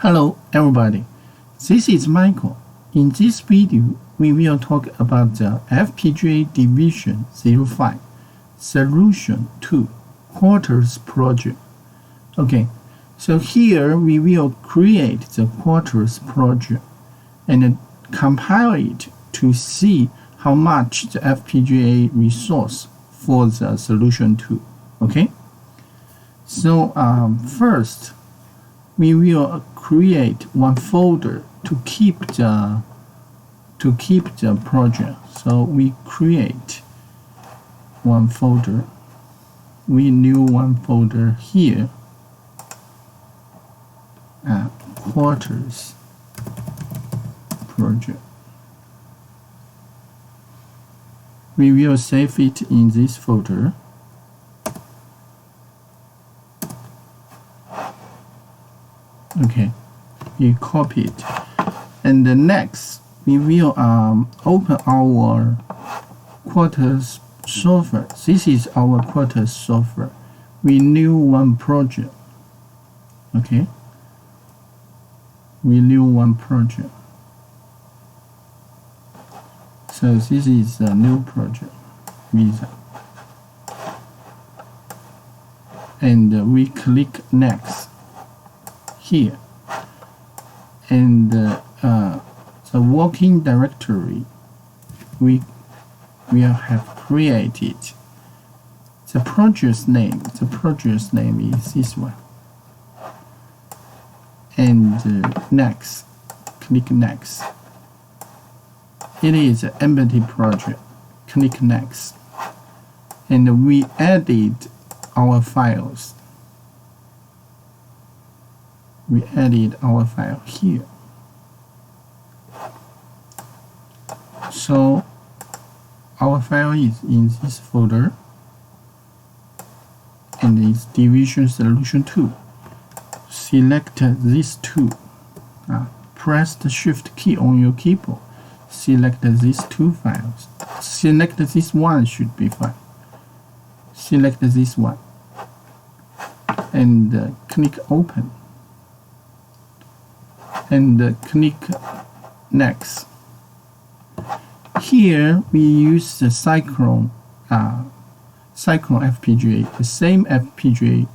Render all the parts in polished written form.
Hello everybody, this is Michael. In this video, we will talk about the FPGA Division 05 Solution 2 Quartus project. Okay, so here we will create the Quartus project and compile it to see how much the FPGA resource for the Solution 2. Okay, so first we will create one folder to keep the project. So we create one folder. We new one folder here. Quartus project. We will save it in this folder. Okay, we copy it, and the next we will open our Quartus software. This is our Quartus software. We new one project. Okay, we new one project. So this is a new project, Visa, and we click next here, and the working directory we will have created. The project's name is this one, and next, click next. It is an empty project. Click next, and we added our files. We added our file here. So our file is in this folder, and it's Division Solution 2. Select these two. Press the Shift key on your keyboard. Select these two files. Select this one should be fine. Select this one, and click Open. And click next. Here we use the Cyclone FPGA, the same FPGA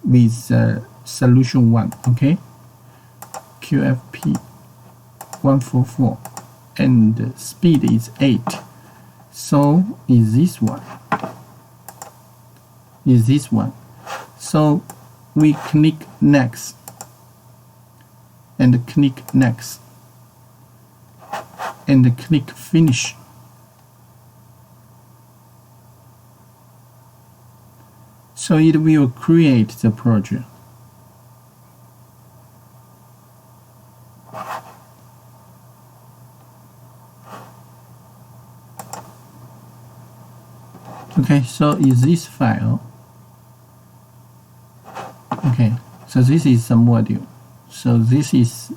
with Solution 1. Okay, QFP 144, and speed is 8. So is this one. So we click next, and click next, and click finish. So it will create the project. Okay, so is this file. Okay, so this is the module. So this is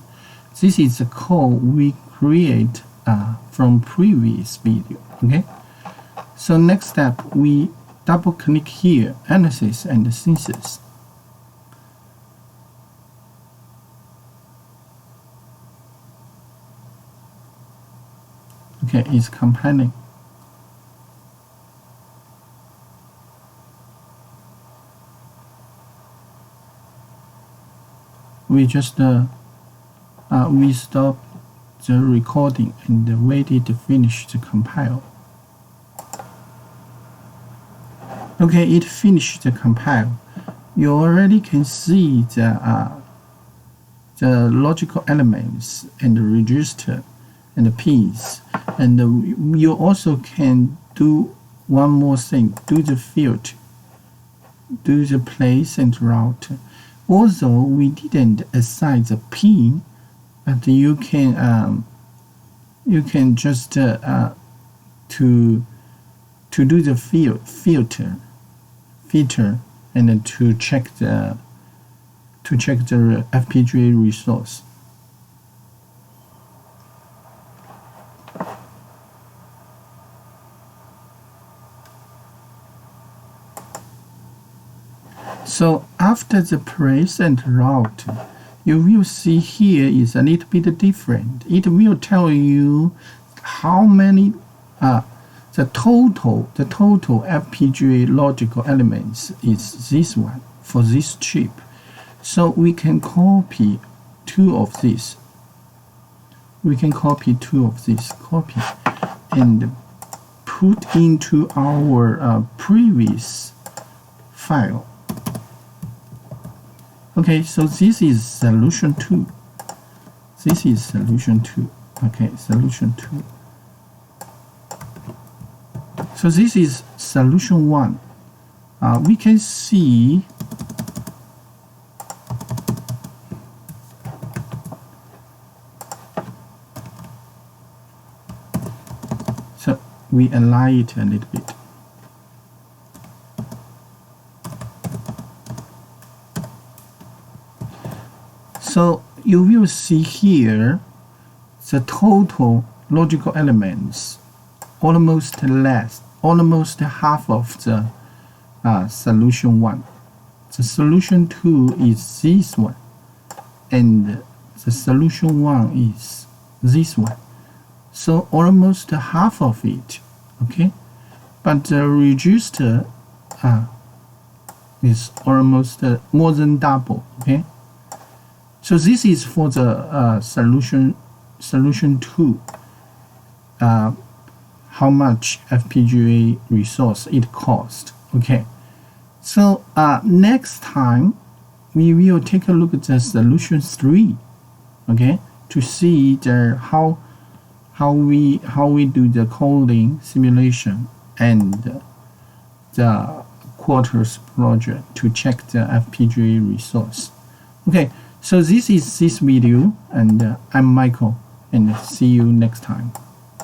the code we create from previous video. Okay, so next step, we double click here, analysis and synthesis. Okay, it's compiling. We just we stop the recording and waited to finish the compile. Okay, it finished the compile. You already can see the logical elements and the register and the pins, and you also can do one more thing: do the field, do the place and route. Although we didn't assign the pin, but you can just to do the filter and to check the FPGA resource. So after the place and route, you will see here is a little bit different. It will tell you how many the total FPGA logical elements is this one for this chip. So we can copy two of these. We can copy two of these, and put into our previous file. Okay, so this is solution 2. This is solution 2. Okay, solution 2. So this is solution 1. We can see so we align it a little bit. So you will see here the total logical elements almost half of the solution 1. The solution 2 is this one, and the solution 1 is this one. So almost half of it, okay? But the register is almost more than double, okay? So this is for the solution 2. How much FPGA resource it cost. Okay. So next time we will take a look at the solution 3. Okay, to see how we do the coding simulation and the Quartus project to check the FPGA resource. Okay. So this is this video, and I'm Michael, and see you next time.